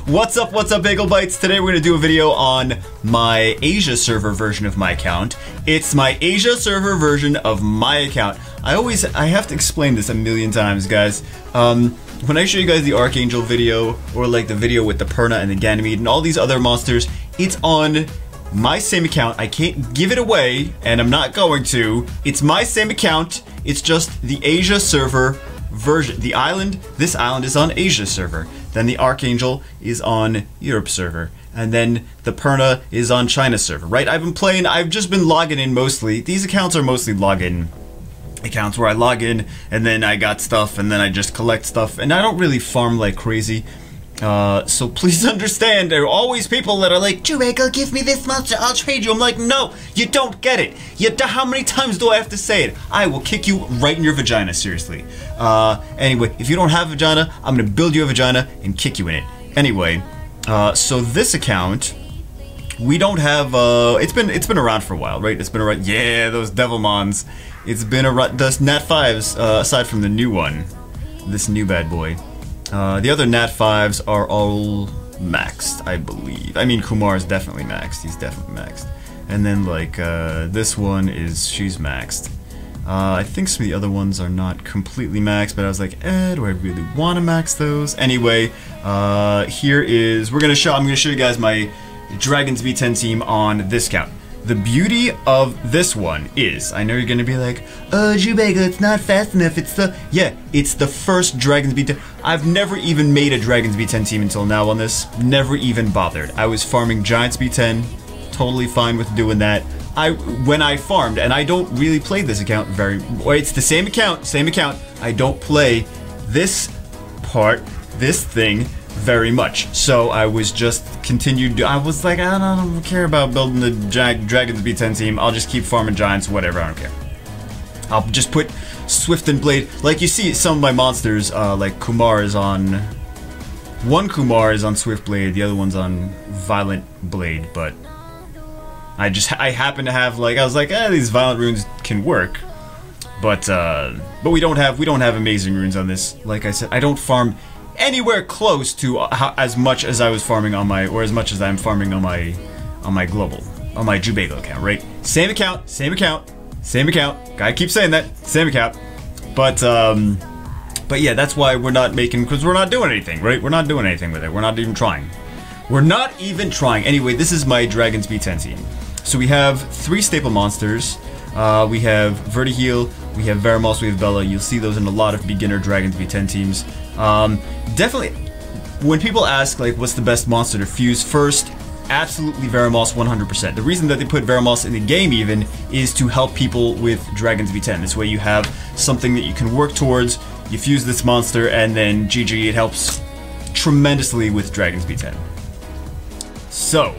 What's up, Bagel Bites? Today we're going to do a video on my Asia server version of my account. It's my Asia server version of my account. I have to explain this a million times, guys. When I show you guys the Archangel video, or like the video with the Perna and the Ganymede and all these other monsters, it's on my same account. I can't give it away, and I'm not going to. It's my same account. It's just the Asia server version. This island is on Asia server. Then the Archangel is on Europe server. And then the Perna is on China server, right? I've just been logging in mostly. These accounts are mostly login accounts where I log in and then I got stuff and then I just collect stuff. And I don't really farm like crazy. So please understand, there are always people that are like, Jubego, give me this monster, I'll trade you. I'm like, no, you don't get it. How many times do I have to say it? I will kick you right in your vagina, seriously. Anyway, if you don't have a vagina, I'm gonna build you a vagina and kick you in it. Anyway, so this account, we don't have, it's been around for a while, right? It's been around, yeah, those Devilmons. It's been around, the Nat 5s, aside from the new one, this new bad boy. The other Nat 5s are all maxed, I believe. I mean, Kumar is definitely maxed. He's definitely maxed. And then, like, this one she's maxed. I think some of the other ones are not completely maxed, but I was like, do I really want to max those? Anyway, I'm gonna show you guys my Dragons B10 team on this account. The beauty of this one is, I know you're gonna be like, oh, Jubego, it's not fast enough, it's the first Dragons B10. I've never even made a Dragons B10 team until now on this. Never even bothered. I was farming Giants B10, totally fine with doing that. When I farmed, and I don't really play this account it's the same account, I don't play this thing very much. So I was just I was like, I don't care about building the Dragons B10 team. I'll just keep farming Giants, whatever, I don't care. I'll just put Swift and Blade. Like you see some of my monsters, like Kumar is on... One Kumar is on Swift Blade, the other one's on Violent Blade, but... I happen to have, like, I was like, these Violent runes can work. But we don't have amazing runes on this. Like I said, I don't farm anywhere close to as much as I was farming on my, or as much as I'm farming on my Jubego account, right? Same account. Gotta keep saying that, same account. But yeah, that's why we're not making, because we're not doing anything, right? We're not doing anything with it. We're not even trying. Anyway, this is my Dragons B10 team. So we have 3 staple monsters. We have Vertiheal, we have Veramos, we have Bella. You'll see those in a lot of beginner Dragons B10 teams. Definitely, when people ask, like, what's the best monster to fuse first, absolutely Veramos 100%. The reason that they put Veramos in the game even is to help people with Dragons B10. This way you have something that you can work towards, you fuse this monster, and then GG, it helps tremendously with Dragons B10. So,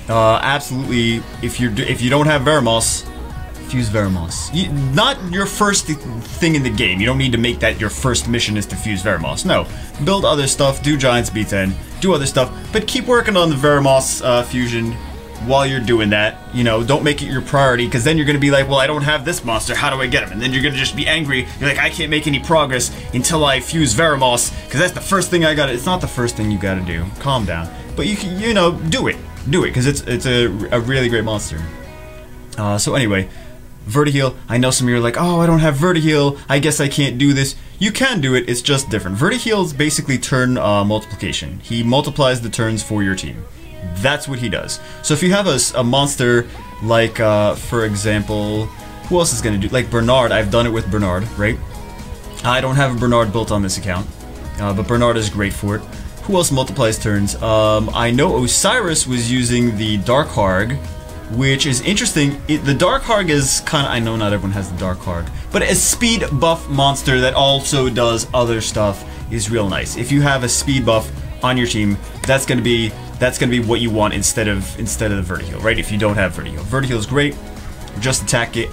absolutely, if you don't have Veramos, fuse Veramos. Not your first thing in the game. You don't need to make that your first mission is to fuse Veramos. No. Build other stuff, do Giants B10, do other stuff, but keep working on the Veramos fusion while you're doing that. You know, don't make it your priority, because then you're going to be like, well, I don't have this monster, how do I get him? And then you're going to just be angry. You're like, I can't make any progress until I fuse Veramos, because that's the first thing I got to... It's not the first thing you got to do. Calm down. But you can, do it. Do it, because it's a really great monster. So anyway... Vertiheal, I know some of you are like, oh, I don't have Vertiheal, I guess I can't do this. You can do it, it's just different. Vertiheal is basically turn multiplication. He multiplies the turns for your team. That's what he does. So if you have a monster like, for example, who else is going to do, like Bernard, I've done it with Bernard, right? I don't have a Bernard built on this account, but Bernard is great for it. Who else multiplies turns? I know Osiris was using the Dark Harg, which is interesting. The Dark Harg is kind of, I know not everyone has the Dark Harg, but a speed buff monster that also does other stuff is real nice. If you have a speed buff on your team, that's gonna be what you want instead of the Vertiheal, right? If you don't have Vertiheal, Vertiheal is great. Just attack it.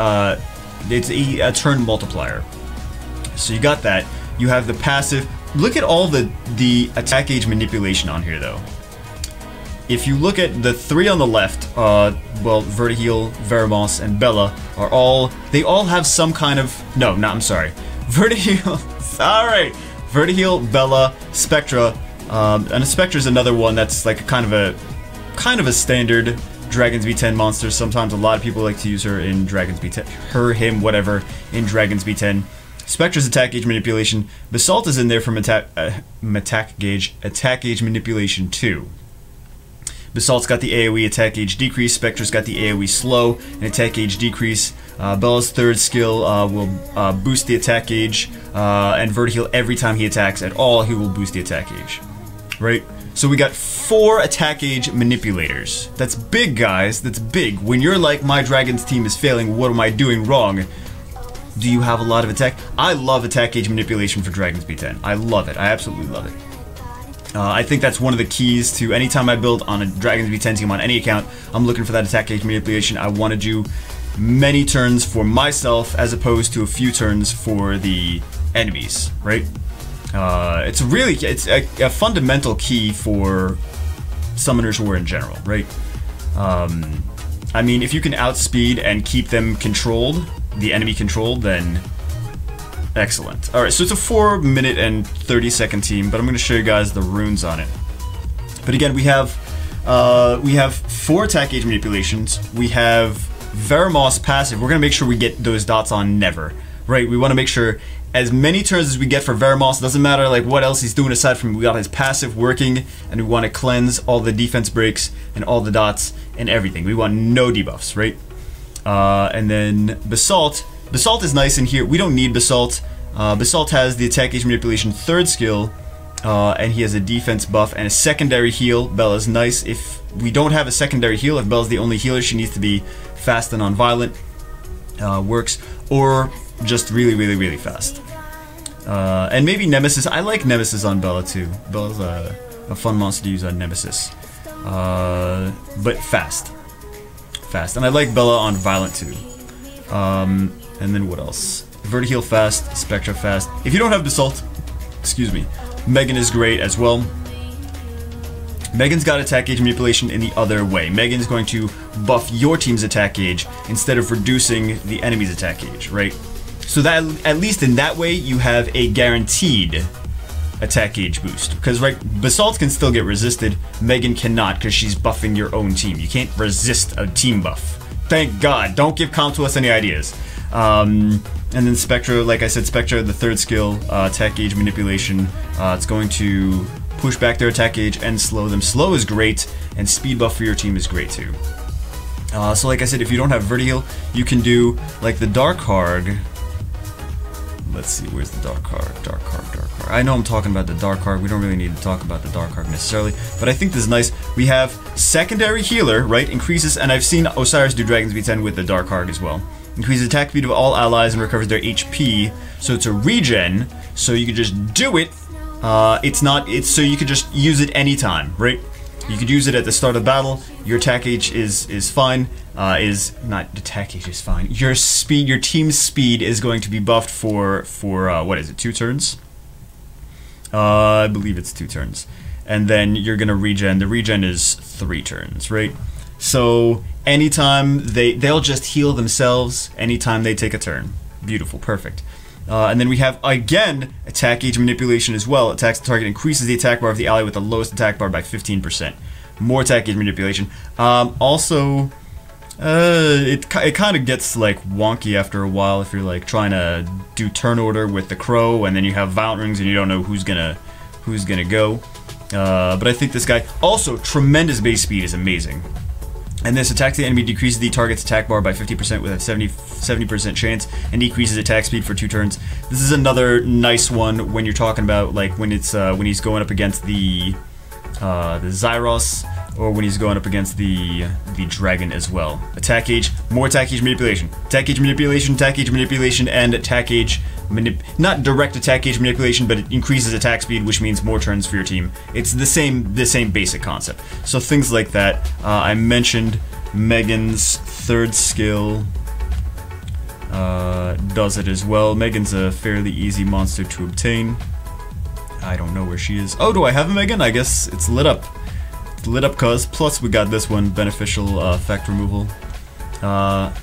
It's a turn multiplier. So you got that. You have the passive. Look at all the attack gauge manipulation on here, though. If you look at the 3 on the left, well, Vertiheal, Veramos, and Bella they all have some kind of, I'm sorry. Vertiheal, Vertiheal, Bella, Spectra, And a Spectre is another one that's like kind of a standard Dragons B10 monster. Sometimes a lot of people like to use her in Dragons B10, her, him, whatever, in Dragons B10. Spectre's attack gauge manipulation. Basalt is in there from attack gauge manipulation too. Basalt's got the AoE attack gauge decrease. Spectre's got the AoE slow and attack gauge decrease. Bella's third skill will boost the attack gauge and Vertiheal every time he attacks at all. He will boost the attack gauge. Right? So we got 4 attack gauge manipulators. That's big, guys. That's big. When you're like, my Dragons team is failing, what am I doing wrong? Do you have a lot of attack? I love attack gauge manipulation for Dragons B10. I love it. I absolutely love it. I think that's one of the keys to anytime I build on a Dragons B10 team on any account, I'm looking for that attack gauge manipulation. I want to do many turns for myself as opposed to a few turns for the enemies, right? It's a fundamental key for summoners war in general, right? I mean, if you can outspeed and keep them controlled, the enemy controlled, then excellent. Alright, so it's a 4-minute and 30-second team, but I'm going to show you guys the runes on it. But again, we have 4 attack gauge manipulations. We have Veramos passive. We're going to make sure we get those dots on never, right? We want to make sure as many turns as we get for Veramos. Doesn't matter like what else he's doing aside from we got his passive working, and we want to cleanse all the defense breaks and all the dots and everything. We want no debuffs, right? And then Basalt. Basalt is nice in here. We don't need Basalt. Basalt has the attack gauge manipulation 3rd skill, and he has a defense buff and a secondary heal. Bella's nice. If we don't have a secondary heal, if Bella's the only healer, she needs to be fast and non-violent. Works. Or just really, really, really fast. And maybe Nemesis. I like Nemesis on Bella too. Bella's a fun monster to use on Nemesis. But fast. Fast. And I like Bella on Violent too. And then what else? Vertiheal fast, Spectra fast. If you don't have Basalt, excuse me, Megan is great as well. Megan's got attack gauge manipulation in the other way. Megan's going to buff your team's attack gauge instead of reducing the enemy's attack gauge, right? So that, at least in that way, you have a guaranteed attack gauge boost. Because, right, Basalt can still get resisted, Megan cannot because she's buffing your own team. You can't resist a team buff. Thank God. Don't give Comp to us any ideas. And then Spectra, like I said, Spectra, the 3rd skill, attack gauge manipulation. It's going to push back their attack gauge and slow them. Slow is great, and speed buff for your team is great too. So like I said, if you don't have Vertiheal, you can do like the Dark Harg. Let's see, where's the Dark Harg? Dark Harg, Dark Harg. I know I'm talking about the Dark Harg. We don't really need to talk about the Dark Harg necessarily, but I think this is nice. We have secondary healer, right? Increases, and I've seen Osiris do Dragons B10 with the Dark Harg as well. Increases attack speed of all allies and recovers their HP. So it's a regen, so you can just do it. So you could just use it anytime, right? You could use it at the start of battle. Your attack gauge is fine. Attack gauge is fine. Your speed, your team's speed is going to be buffed for what is it? 2 turns? I believe it's 2 turns. And then you're gonna regen. The regen is 3 turns, right? So anytime they'll just heal themselves anytime they take a turn. Beautiful, perfect. And then we have, again, attack gauge manipulation as well. Attacks the target, increases the attack bar of the ally with the lowest attack bar by 15%. More attack gauge manipulation. Also, it kind of gets like wonky after a while if you're like trying to do turn order with the crow, and then you have Violent Rings and you don't know who's gonna go. But I think this guy also tremendous base speed is amazing. And this attacks the enemy, decreases the target's attack bar by 50% with a 70% chance, and decreases attack speed for 2 turns. This is another nice one when you're talking about like when it's when he's going up against the Zyros, or when he's going up against the dragon as well. Attack gauge, more attack gauge manipulation, attack gauge manipulation, attack gauge manipulation, and attack gauge not direct attack gauge manipulation, but it increases attack speed, which means more turns for your team. It's the same basic concept. So things like that. I mentioned Megan's 3rd skill does it as well. Megan's a fairly easy monster to obtain. I don't know where she is. Oh, do I have a Megan? I guess it's lit up. It's lit up cuz. Plus we got this one, beneficial effect removal.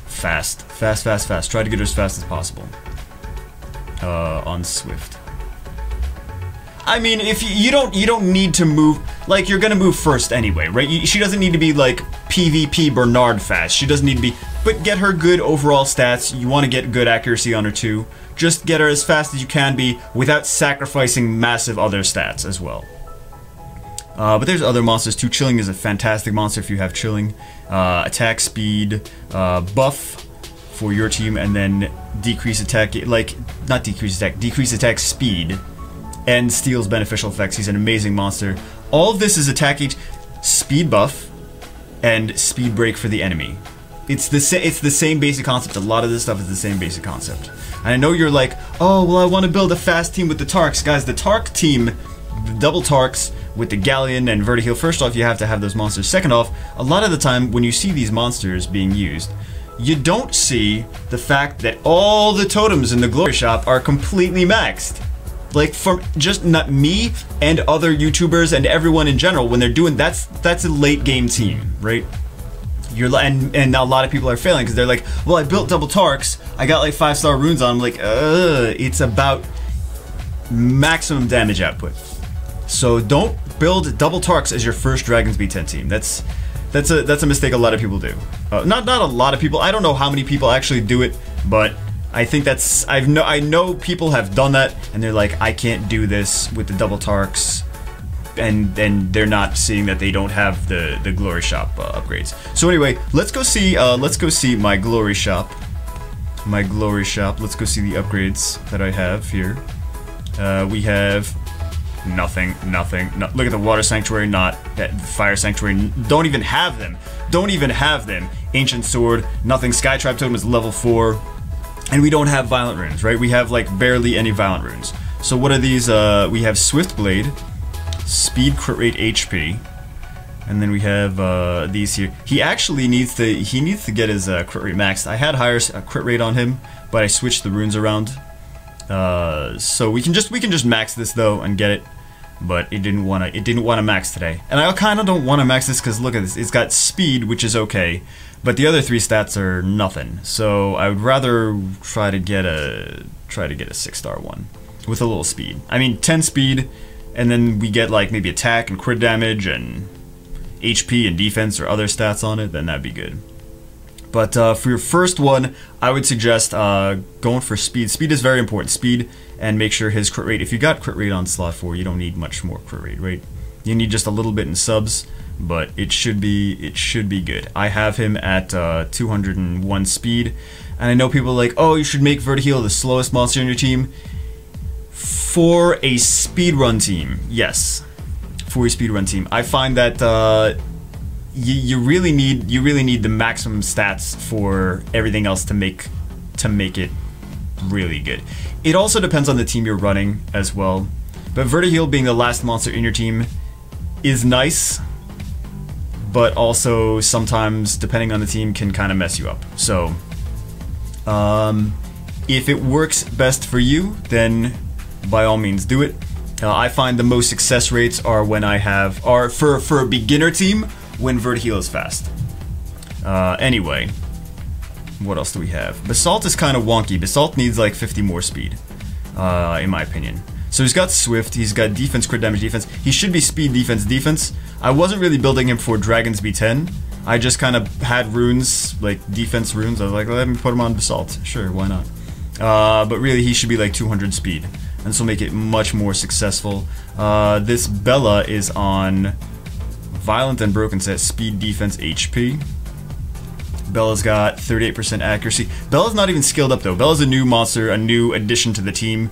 Fast. Try to get her as fast as possible. On Swift. I mean, if you don't need to move, like, you're gonna move first anyway, right? She doesn't need to be like PvP Bernard fast. She doesn't need to be, but get her good overall stats. You want to get good accuracy on her too. Just get her as fast as you can be without sacrificing massive other stats as well. But there's other monsters too. Chilling is a fantastic monster if you have chilling. Attack speed, buff for your team, and then decrease attack, like, not decrease attack, decrease attack speed, and steals beneficial effects. He's an amazing monster. All of this is attack speed buff and speed break for the enemy. It's the same basic concept. A lot of this stuff is the same basic concept. And I know you're like, oh, well, I want to build a fast team with the Tarks. Guys, the Tark team, the double Tarks with the Galleon and Vertiheal, first off, you have to have those monsters. Second off, a lot of the time when you see these monsters being used, you don't see the fact that all the totems in the Glory Shop are completely maxed. Like, from just not me and other YouTubers and everyone in general, when they're doing, that's a late game team, right? And a lot of people are failing because they're like, well, I built double Tarks, I got like 5-star runes on. I'm like, it's about maximum damage output. So don't build double Tarks as your first Dragon's B10 team. That's a mistake a lot of people do. Not a lot of people. I don't know how many people actually do it, but I think that's, I know people have done that, and they're like, I can't do this with the double Tarks, and they're not seeing that they don't have the Glory Shop upgrades. So anyway, let's go see my Glory Shop. My Glory Shop. Let's go see the upgrades that I have here. We have nothing. Look at the Water Sanctuary, not that Fire Sanctuary. Don't even have them. Don't even have them. Ancient Sword, nothing. Sky Tribe Totem is level 4. And we don't have Violent Runes, right? We have like barely any Violent Runes. So what are these? We have Swift Blade, Speed, Crit Rate, HP. And then we have these here. He actually needs to get his crit rate maxed. I had higher crit rate on him, but I switched the runes around. So we can just max this though and get it, but it didn't want to max today. And I kind of don't want to max this because look at this. It's got speed, which is okay, but the other 3 stats are nothing. So I would rather try to get a 6-star one with a little speed. I mean 10 speed, and then we get like maybe attack and crit damage and HP and defense or other stats on it. Then that'd be good. But for your first one, I would suggest going for speed. Speed is very important. Speed, and make sure his crit rate. If you got crit rate on slot 4, you don't need much more crit rate, right? You need just a little bit in subs, but it should be good. I have him at 201 speed, and I know people are like, oh, you should make Vertiheal the slowest monster in your team. For a speedrun team, yes. For a speedrun team, I find that you really need the maximum stats for everything else to make it really good. It also depends on the team you're running as well. But Vertiheal being the last monster in your team is nice, but also sometimes, depending on the team, can kind of mess you up. So if it works best for you, then by all means do it. I find the most success rates are when for a beginner team, when Vertiheal is fast. Anyway, what else do we have? Basalt is kind of wonky. Basalt needs like 50 more speed, in my opinion. So he's got Swift, he's got defense, crit damage, defense. He should be speed, defense. I wasn't really building him for Dragon's B10. I just kind of had runes, like defense runes. I was like, let me put him on Basalt. Sure, why not? But really, he should be like 200 speed. And this will make it much more successful. This Bella is on Violent and Broken set, speed, defense, HP. Bella's got 38% accuracy. Bella's not even skilled up though. Bella's a new monster, a new addition to the team.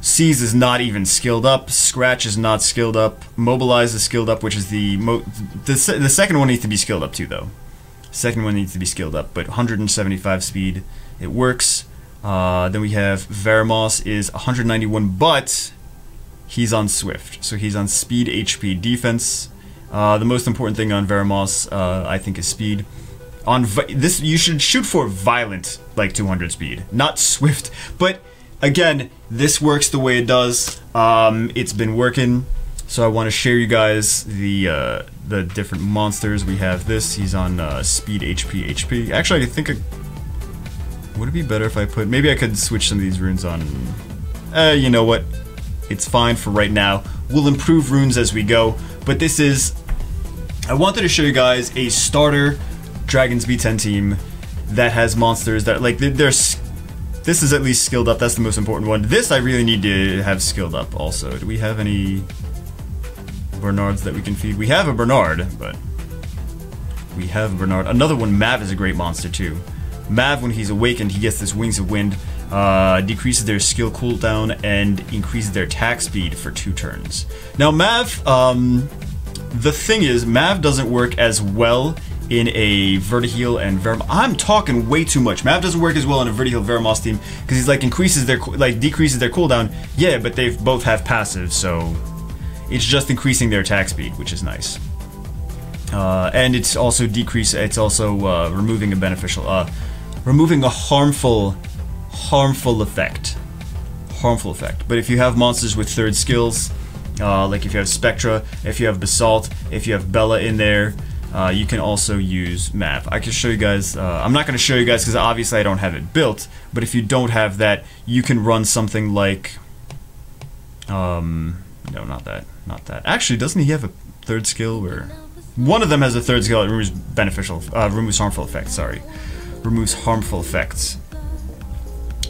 Seize is not even skilled up. Scratch is not skilled up. Mobilize is skilled up, which is the second one needs to be skilled up too though. Second one needs to be skilled up, but 175 speed, it works. Then we have Veramos is 191, but he's on Swift, so he's on speed, HP, defense. The most important thing on Veramos, I think, is speed. On this, you should shoot for Violent, like 200 speed, not Swift. But again, this works the way it does. It's been working, so I want to share you guys the different monsters. We have this. He's on speed, HP. Actually, I think would it be better if I put? Maybe I could switch some of these runes on. You know what? It's fine for right now. We'll improve runes as we go, but this is... I wanted to show you guys a starter Dragons B10 team that has monsters that, like, this is at least skilled up. That's the most important one. This I really need to have skilled up also. Do we have any Bernards that we can feed? We have a Bernard, but... We have a Bernard. Another one, Mav, is a great monster too. Mav, when he's awakened, he gets this Wings of Wind. Decreases their skill cooldown and increases their attack speed for 2 turns. Now Mav, the thing is, Mav doesn't work as well in a Vertiheal and Veramos. I'm talking way too much. Mav doesn't work as well in a Vertiheal Veramos team because he's like decreases their cooldown. Yeah, but they both have passive, so it's just increasing their attack speed, which is nice. And it's also removing a beneficial, removing a harmful effect. But if you have monsters with 3rd skills, like if you have Spectra, if you have Basalt, if you have Bella in there, you can also use Mav. I can show you guys, I'm not going to show you guys because obviously I don't have it built, but if you don't have that, you can run something like, no, not that. Actually, doesn't he have a 3rd skill where... One of them has a 3rd skill that removes harmful effects, sorry. Removes harmful effects.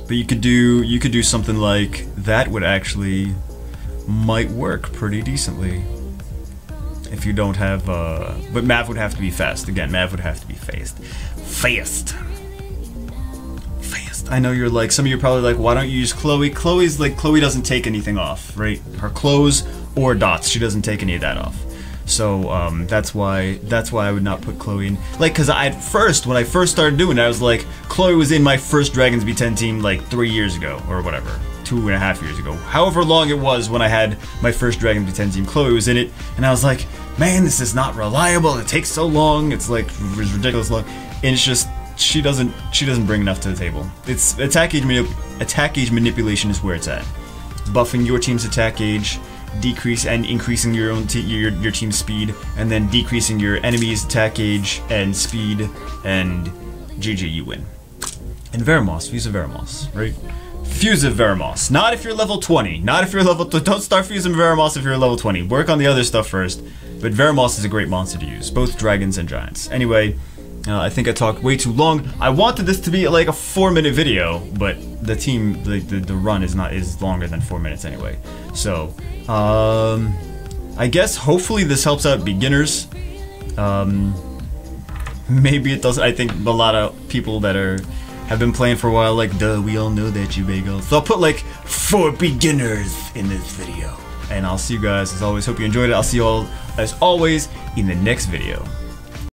But you could do something like that would actually might work pretty decently. If you don't have but Mav would have to be fast. Again, Mav would have to be fast. Fast. I know you're like, some of you are probably like, why don't you use Chloe? Chloe's like, Chloe doesn't take anything off, right? Her clothes or dots, she doesn't take any of that off. So that's why I would not put Chloe in. Like, cause when I first started doing it, I was like, Chloe was in my first Dragons B10 team like 3 years ago, or whatever, 2.5 years ago. However long it was when I had my first Dragons B10 team, Chloe was in it, and I was like, man, this is not reliable. It takes so long. It's like ridiculous long, and it's just she doesn't bring enough to the table. It's attack gauge manipulation is where it's at. Buffing your team's attack gauge, increasing your own your team's speed, and then decreasing your enemy's attack gauge and speed, and GG, you win. And Veramos, fuse a Veramos, right? Fuse a Veramos. Not if you're level 20. Not if you're level. Don't start fusing Veramos if you're level 20. Work on the other stuff first. But Veramos is a great monster to use, both dragons and giants. Anyway, I think I talked way too long. I wanted this to be like a 4-minute video, but the run is longer than 4 minutes anyway. So, I guess hopefully this helps out beginners. Maybe it doesn't. I think a lot of people that have been playing for a while, like, duh, we all know that, you bagels. So I'll put like 4 beginners in this video. And I'll see you guys as always. Hope you enjoyed it. I'll see you all as always in the next video.